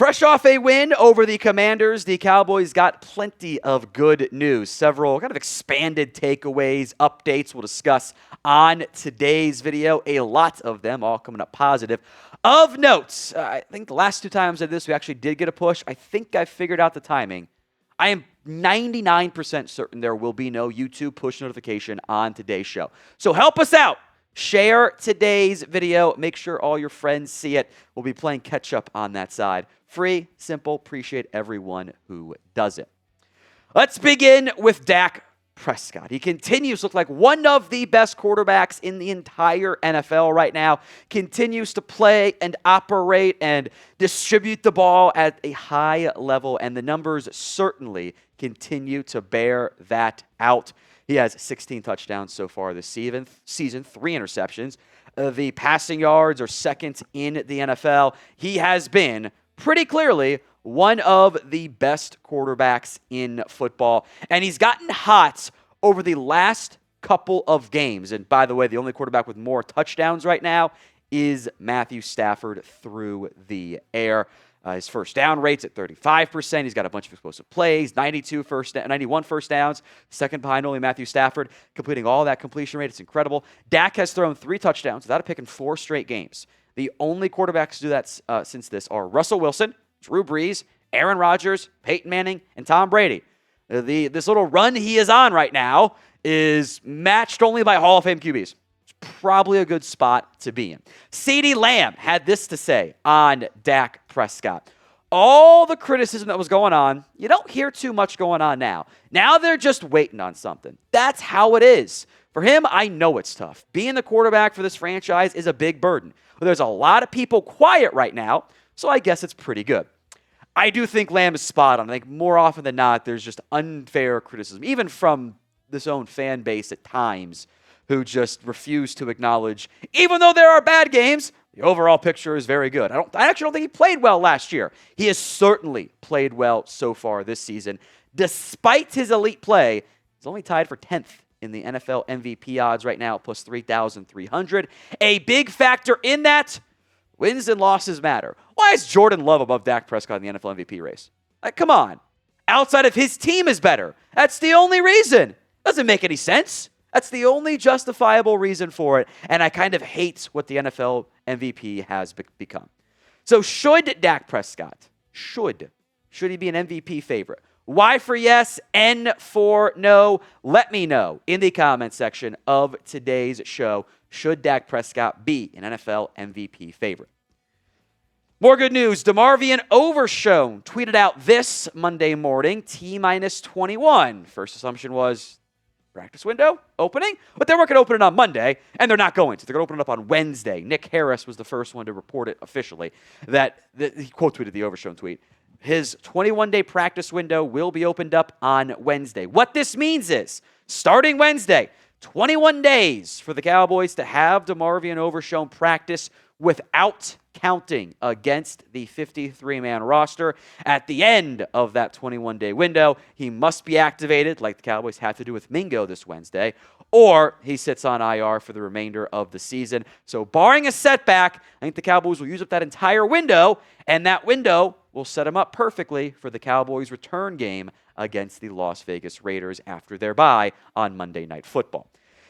Fresh off a win over the Commanders, the Cowboys got plenty of good news. Several kind of expanded takeaways, updates we'll discuss on today's video. A lot of them all coming up positive. Of note, I think the last two times I did this, we actually did get a push. I think I figured out the timing. I am 99% certain there will be no YouTube push notification on today's show. So help us out. Share today's video. Make sure all your friends see it. We'll be playing catch up on that side. Free, simple. Appreciate everyone who does it. Let's begin with Dak Prescott. He continues to look like one of the best quarterbacks in the entire NFL right now. Continues to play and operate and distribute the ball at a high level, and the numbers certainly continue to bear that out. He has 16 touchdowns so far this season, 3 interceptions. The passing yards are second in the NFL. He has been pretty clearly one of the best quarterbacks in football, and he's gotten hot over the last couple of games. And by the way, the only quarterback with more touchdowns right now is Matthew Stafford through the air. His first down rate's at 35%. He's got a bunch of explosive plays, 91 first downs, second behind only Matthew Stafford, completing all that completion rate. It's incredible. Dak has thrown 3 touchdowns without a pick in 4 straight games. The only quarterbacks to do that since this are Russell Wilson, Drew Brees, Aaron Rodgers, Peyton Manning, and Tom Brady. This little run he is on right now is matched only by Hall of Fame QBs. Probably a good spot to be in. CeeDee Lamb had this to say on Dak Prescott. All the criticism that was going on, you don't hear too much going on now. Now they're just waiting on something. That's how it is. For him, I know it's tough. Being the quarterback for this franchise is a big burden. But there's a lot of people quiet right now, so I guess it's pretty good. I do think Lamb is spot on. I think more often than not, there's just unfair criticism, even from this own fan base at times, who just refuse to acknowledge, even though there are bad games, the overall picture is very good. I actually don't think he played well last year. He has certainly played well so far this season. Despite his elite play, he's only tied for 10th in the NFL MVP odds right now, plus 3,300. A big factor in that, wins and losses matter. Why is Jordan Love above Dak Prescott in the NFL MVP race? Like, come on. Outside of his team is better. That's the only reason. Doesn't make any sense. That's the only justifiable reason for it, and I kind of hate what the NFL MVP has become. So should Dak Prescott, should he be an MVP favorite? Y for yes, N for no. Let me know in the comment section of today's show, should Dak Prescott be an NFL MVP favorite? More good news. DeMarvion Overshown tweeted out this Monday morning, T-21. First assumption was practice window opening, but they weren't going to open it on Monday, and they're not going to. They're going to open it up on Wednesday. Nick Harris was the first one to report it officially. He quote tweeted the Overshown tweet. His 21-day practice window will be opened up on Wednesday. What this means is, starting Wednesday, 21 days for the Cowboys to have DeMarvion Overshown practice without counting against the 53-man roster. At the end of that 21-day window, he must be activated, like the Cowboys have to do with Mingo this Wednesday, or he sits on IR for the remainder of the season. So barring a setback, I think the Cowboys will use up that entire window, and that window will set him up perfectly for the Cowboys' return game against the Las Vegas Raiders after their bye on Monday Night Football.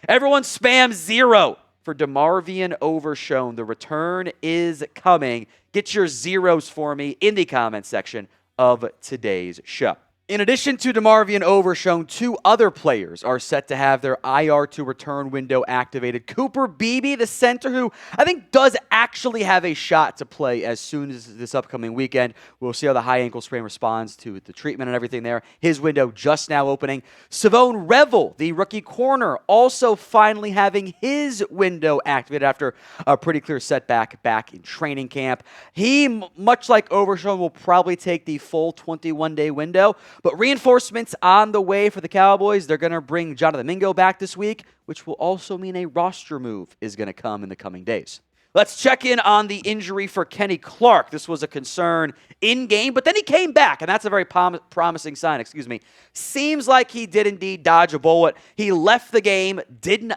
Everyone spam 0 for DeMarvion Overshown. The return is coming. Get your zeros for me in the comment section of today's show. In addition to DeMarvion Overshown, 2 other players are set to have their IR to return window activated. Cooper Beebe, the center, who I think does actually have a shot to play as soon as this upcoming weekend. We'll see how the high ankle sprain responds to the treatment and everything there. His window just now opening. Shavon Revel, the rookie corner, also finally having his window activated after a pretty clear setback back in training camp. He, much like Overshown, will probably take the full 21-day window. But reinforcements on the way for the Cowboys. They're going to bring Jonathan Mingo back this week, which will also mean a roster move is going to come in the coming days. Let's check in on the injury for Kenny Clark. This was a concern in-game, but then he came back, and that's a very promising sign. Seems like he did indeed dodge a bullet. He left the game, did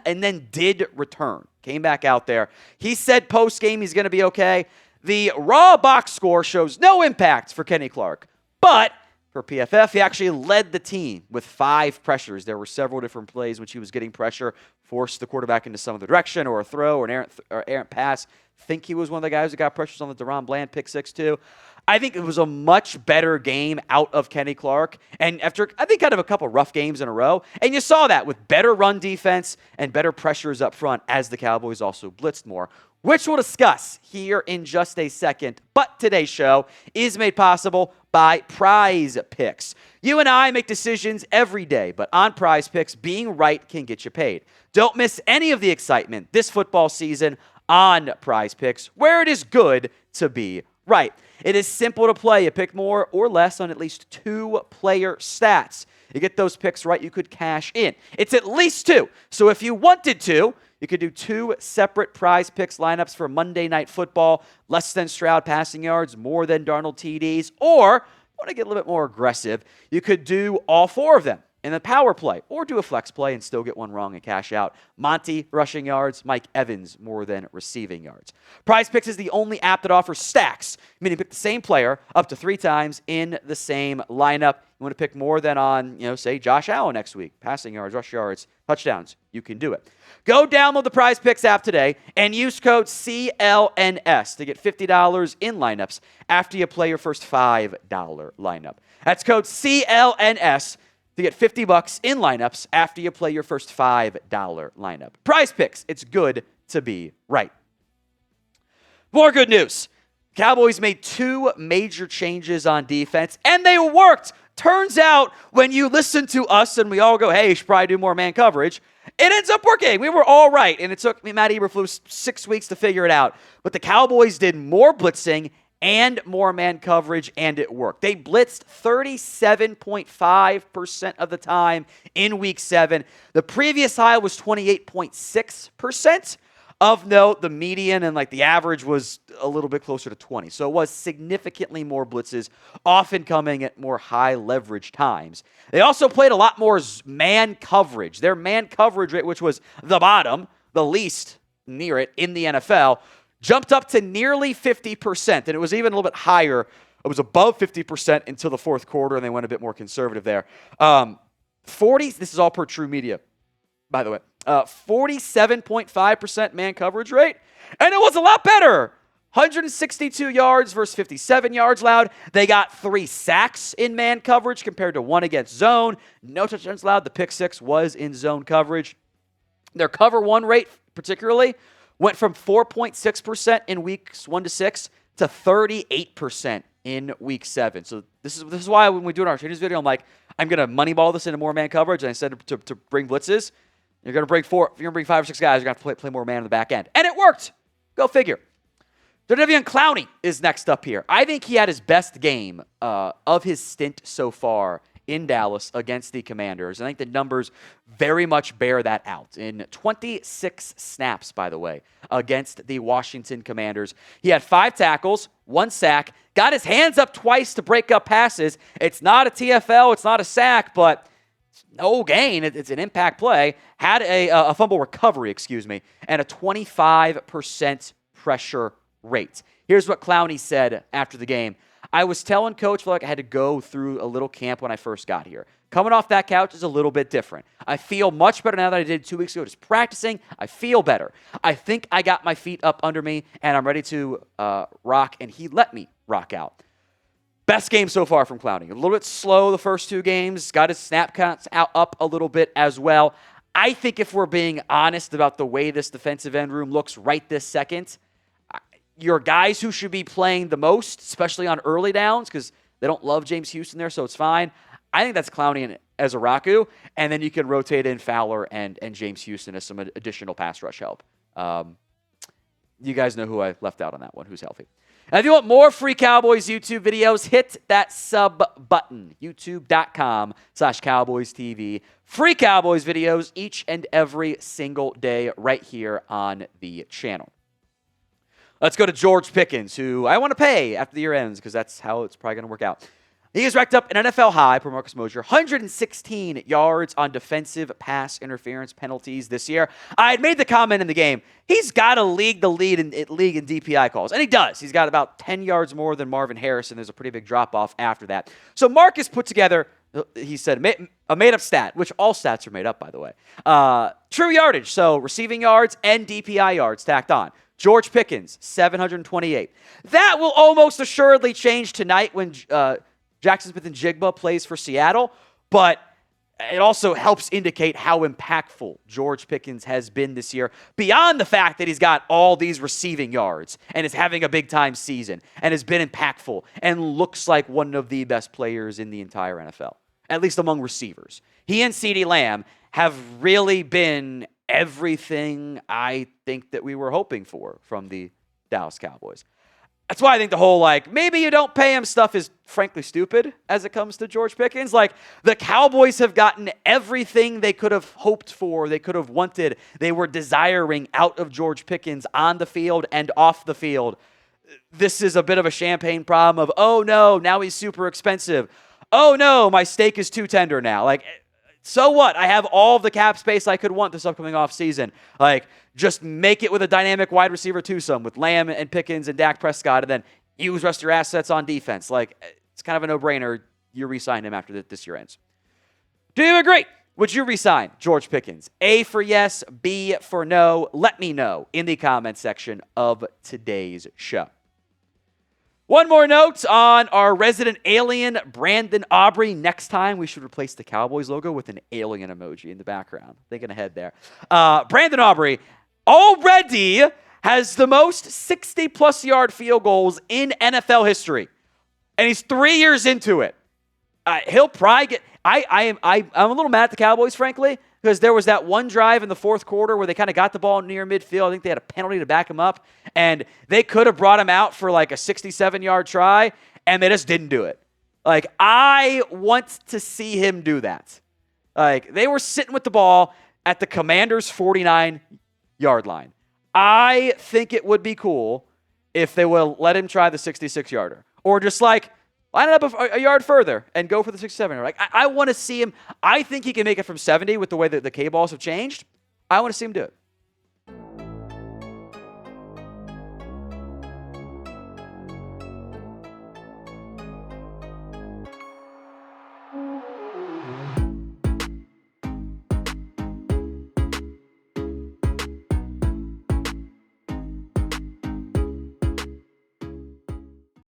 return. Came back out there. He said post-game he's going to be okay. The raw box score shows no impact for Kenny Clark, but for PFF, he actually led the team with 5 pressures. There were several different plays which he was getting pressure, forced the quarterback into some other direction, or a throw, or an errant pass. Think he was one of the guys who got pressures on the DeRon Bland pick 6 too. I think it was a much better game out of Kenny Clark. And after, I think, kind of a couple rough games in a row, and you saw that with better run defense and better pressures up front as the Cowboys also blitzed more, which we'll discuss here in just a second. But today's show is made possible by PrizePicks. You and I make decisions every day, but on PrizePicks, being right can get you paid. Don't miss any of the excitement this football season on PrizePicks, where it is good to be right. It is simple to play. You pick more or less on at least 2 player stats. You get those picks right, you could cash in. It's at least 2. So if you wanted to, you could do 2 separate PrizePicks lineups for Monday Night Football, less than Stroud passing yards, more than Darnold TDs, or want to get a little bit more aggressive, you could do all 4 of them in the power play, or do a flex play and still get one wrong and cash out. Monty, rushing yards. Mike Evans, more than receiving yards. PrizePicks is the only app that offers stacks, meaning pick the same player up to 3 times in the same lineup. You want to pick more than on, say, Josh Allen next week. Passing yards, rush yards, touchdowns. You can do it. Go download the PrizePicks app today and use code CLNS to get $50 in lineups after you play your first $5 lineup. That's code CLNS to get $50 in lineups after you play your first $5 lineup. PrizePicks, it's good to be right. More good news. Cowboys made 2 major changes on defense, and they worked. Turns out, when you listen to us and we all go, hey, you should probably do more man coverage, it ends up working. We were all right, and it took Matt Eberflus 6 weeks to figure it out. But the Cowboys did more blitzing and more man coverage, and it worked. They blitzed 37.5% of the time in Week 7. The previous high was 28.6%. Of note, the median and the average was a little bit closer to 20. So it was significantly more blitzes, often coming at more high leverage times. They also played a lot more man coverage. Their man coverage rate, which was the bottom, the least near it in the NFL, jumped up to nearly 50%. And it was even a little bit higher. It was above 50% until the fourth quarter, and they went a bit more conservative there. This is all per True Media, by the way. 47.5% man coverage rate, and it was a lot better. 162 yards versus 57 yards allowed. They got 3 sacks in man coverage compared to 1 against zone. No touchdowns allowed. The pick 6 was in zone coverage. Their cover 1 rate, particularly, went from 4.6% in weeks 1 to 6 to 38% in week 7. So this is why when we do our changes video, I'm like, I'm gonna moneyball this into more man coverage, and I said to bring blitzes. You're going to bring 4. If you're going to bring 5 or 6 guys, you're going to have to play more man in the back end. And it worked. Go figure. Jadeveony Clowney is next up here. I think he had his best game of his stint so far in Dallas against the Commanders. I think the numbers very much bear that out. In 26 snaps, by the way, against the Washington Commanders, he had 5 tackles, 1 sack, got his hands up twice to break up passes. It's not a TFL, it's not a sack, but no gain. It's an impact play. Had a fumble recovery, and a 25% pressure rate. Here's what Clowney said after the game. I was telling Coach I had to go through a little camp when I first got here. Coming off that couch is a little bit different. I feel much better now than I did 2 weeks ago. Just practicing, I feel better. I think I got my feet up under me, and I'm ready to rock, and he let me rock out. Best game so far from Clowney. A little bit slow the first 2 games. Got his snap counts up a little bit as well. I think if we're being honest about the way this defensive end room looks right this second, your guys who should be playing the most, especially on early downs, because they don't love James Houston there, so it's fine. I think that's Clowney and Ezaraku, and then you can rotate in Fowler and James Houston as some additional pass rush help. You guys know who I left out on that one, who's healthy. And if you want more free Cowboys YouTube videos, hit that sub button, youtube.com/Cowboys TV. Free Cowboys videos each and every single day right here on the channel. Let's go to George Pickens, who I want to pay after the year ends because that's how it's probably going to work out. He has racked up an NFL high, per Marcus Mosher, 116 yards on defensive pass interference penalties this year. I had made the comment in the game, he's got to lead the lead in DPI calls. And he does. He's got about 10 yards more than Marvin Harrison. There's a pretty big drop-off after that. So Marcus put together, he said, a made-up stat, which all stats are made up, by the way. True yardage, so receiving yards and DPI yards stacked on. George Pickens, 728. That will almost assuredly change tonight when Jackson Smith-Njigba plays for Seattle, but it also helps indicate how impactful George Pickens has been this year, beyond the fact that he's got all these receiving yards and is having a big-time season and has been impactful and looks like one of the best players in the entire NFL, at least among receivers. He and CeeDee Lamb have really been everything I think that we were hoping for from the Dallas Cowboys. That's why I think the whole, maybe you don't pay him stuff is frankly stupid as it comes to George Pickens. The Cowboys have gotten everything they could have hoped for, they could have wanted, they were desiring out of George Pickens on the field and off the field. This is a bit of a champagne problem of, oh no, now he's super expensive. Oh no, my steak is too tender now. So what? I have all of the cap space I could want this upcoming offseason. Just make it with a dynamic wide receiver twosome with Lamb and Pickens and Dak Prescott, and then use rest of your assets on defense. It's kind of a no-brainer. You re-sign him after this year ends. Do you agree? Would you re-sign George Pickens? A for yes, B for no. Let me know in the comment section of today's show. One more note on our resident alien, Brandon Aubrey. Next time, we should replace the Cowboys logo with an alien emoji in the background. Thinking ahead there. Brandon Aubrey already has the most 60-plus yard field goals in NFL history. And he's 3 years into it. He'll probably get... I'm a little mad at the Cowboys, frankly, because there was that one drive in the fourth quarter where they kind of got the ball near midfield. I think they had a penalty to back him up, and they could have brought him out for a 67-yard try, and they just didn't do it. I want to see him do that. They were sitting with the ball at the Commanders' 49-yard line. I think it would be cool if they will let him try the 66-yarder, or just line it up a yard further and go for the 67. I want to see him. I think he can make it from 70 with the way that the K-balls have changed. I want to see him do it.